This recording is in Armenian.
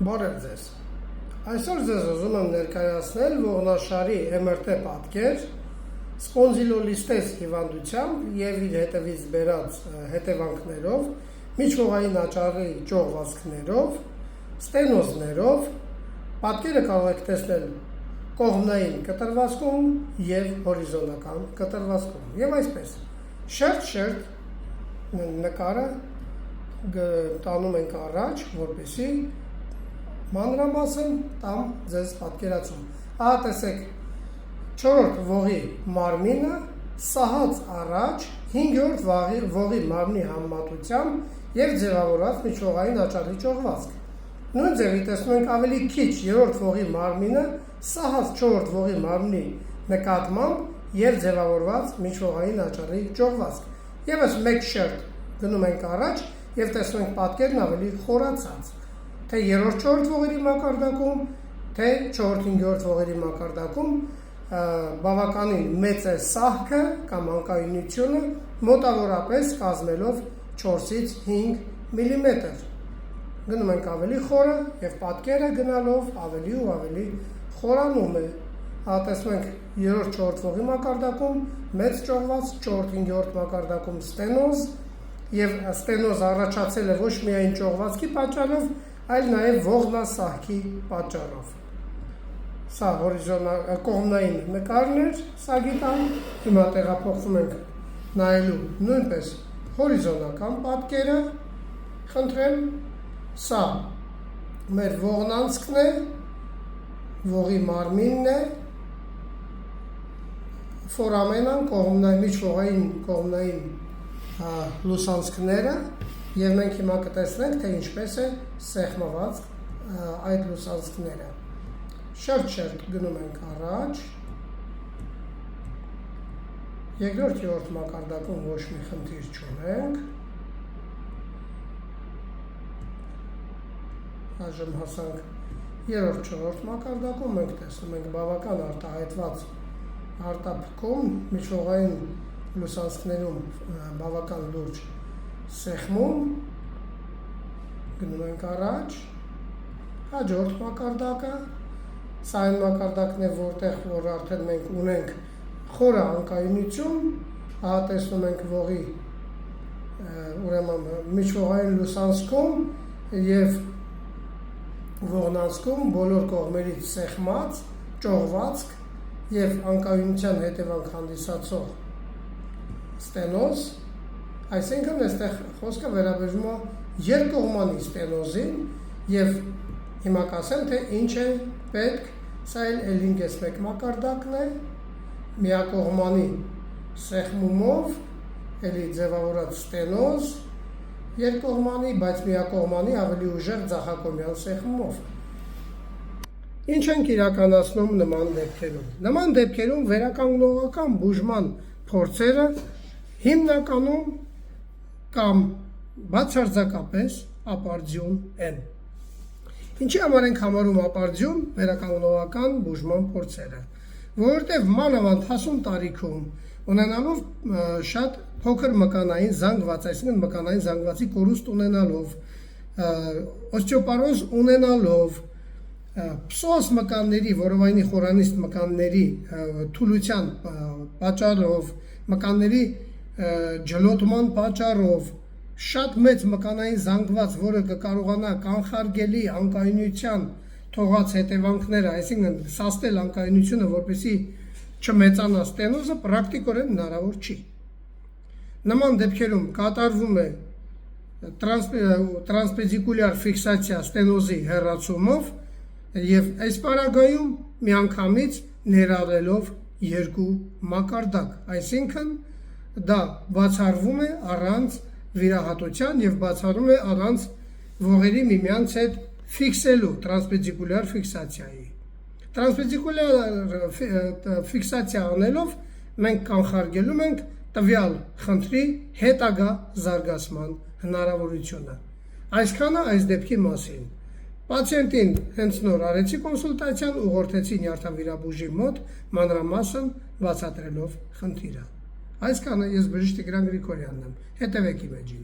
Բարև ձեզ։ Այսօր ձեզ ուզում եմ ներկայացնել ողնաշարի MRT պատկեր սպոնդիլոլիստեզ հիվանդությամբ եւ իր հետևից բերած հետևանքներով, միջողային աճառի ճողվածքներով, ստենոզներով։ Պատկերը կարող եք տեսնել կողմնային կտրվածքում եւ հորիզոնական կտրվածքում։ Եվ այսպես շերտ նկարը տանում ենք առաջ, որպեսզի մանրամասն տամ ձեզ պատկերացում։ Ահա տեսեք 4-րդ ողի մարմինը սահած առաջ 5-րդ ողի մարմնի համեմատությամբ եւ ձևավորված միջողային աճառի ճողվածք։ Նույն ձևի տեսնում ենք ավելի քիչ 3-րդ ողի մարմինը սահած 4-րդ ողի մարմնի նկատմամբ եւ ձևավորված միջողային աճառի ճողվածք։ Եվս մեկ շերտ գնում ենք առաջ եւ տեսնում ենք պատկերն ավելի խորացած, թե 3-4 ողերի մակարդակում, թե 4-5 ողերի մակարդակում բավականին մեծ է սահքը կամ անկայունությունը, մոտավորապես կազմելով 4-ից 5 մմ։ Գնում ենք ավելի խորը եւ պատկերը գնալով ավելի ու ավելի խորանում է։ Տեսնում ենք 3-4 ողի մակարդակում մեծ ճողված, 4-5 մակարդակում ստենոզ, եւ ստենոզ առաջացել է ոչ միայն ճողվածքի պատճառով, այլ նաեւ ողնասահքի պատճառով։ Սա կողմնային նկարն էր սագիտան, հիմա տեղափոխվում ենք նայելու նույնպես հորիզոնական պատկերը, խնդրեմ, սա մեր ողնանցքն է, ողի մարմինն է, ֆորամենան միջողային կողմնային լուսանցքները եւ մենք հիմա կտեսնենք, թե ինչպես է սեղմված այդ լուսանցքները։ Շերտ գնում ենք առաջ։ Երկրորդ մակարդակում ոչ մի խնդիր չունենք։ Այժմ հասանք 3-4 մակարդակում, մենք տեսնում ենք բավական արտահայտված արտափքում միջողային լուսանցքներում բավական լուրջ սեղմում, գնում ենք առաջ, հաջորդ մակարդակը, սա այն մակարդակն է, որ արդեն մենք ունենք խորը անկայունություն, ահա տեսնում ենք ողի ուրեմն միջողային լուսանցքում եւ ողնանցքում բոլոր կողմերից սեղմած ճողվածք եւ անկայունության հետևանք հանդիսացող ստենոզ, այսինքն այստեղ խոսքը վերաբերում է երկկողմանի ստենոզին եւ հիմա կասեմ, թե ինչ է պետք, սա էլ 5-1 մակարդակն է, միակողմանի սեղմումով, էլի ձևավորած ստենոզ, երկկողմանի, բայց միակողմանի ավելի ուժեղ ձախակողմյան սեղմումով։ Ինչ ենք իրականացնում նման դեպքերում։ Նման դեպքերում վերականգնողական բուժման փորձերը հիմնականում կամ բացարձակապես ապարդյուն են։ Ինչի համար ենք համարում ապարդյուն վերականգնողական բուժման փորձերը, որովհետև մանավանդ հասուն տարիքում ունենալով շատ փոքր մկանային զանգված, այսինքն մկանային զանգվածի կորուստ ունենալով, օստեոպարոզ ունենալով, պսոաս մկանների, որովայնի խորանիստ մկանների թուլության պատճառով, մկանների ջլոտման պատճառով, շատ մեծ մկանային զանգված, որը կկարողանա կանխարգելի անկայունության թողած հետևանքները, այսինքն սաստել անկայունությունը, որպեսզի չմեծանա ստենոզը, պրակտիկորեն հնարավոր չի։ Նման դեպքերում կատարվում է տրանսպեդիկուլյար ֆիքսացիա ստենոզի հեռացումով եւ այս պարագայում միանգամից ներառելով երկու մակարդակ, այսինքն դա բացառվում է առանց վիրահատության եւ բացառվում է առանց ողերի միմյանց հետ ֆիքսելու տրանսպեդիկուլյար ֆիքսացիայի։ Տրանսպեդիկուլյար ֆիքսացիա անելով մենք կանխարգելում ենք տվյալ խնդրի հետագա զարգացման հնարավորությունը։ Այսքանը այս դեպքի մասին։ Պացիենտին հենց նոր արեցի կոնսուլտացիան, ուղղորդեցի նյարդավիրաբույժի մոտ մանրամասն բացատրելով խնդիրը։ Այսքանը ես բժիշկ Տիգրան Գրիգորյանն եմ, հետևեք իմ էջին։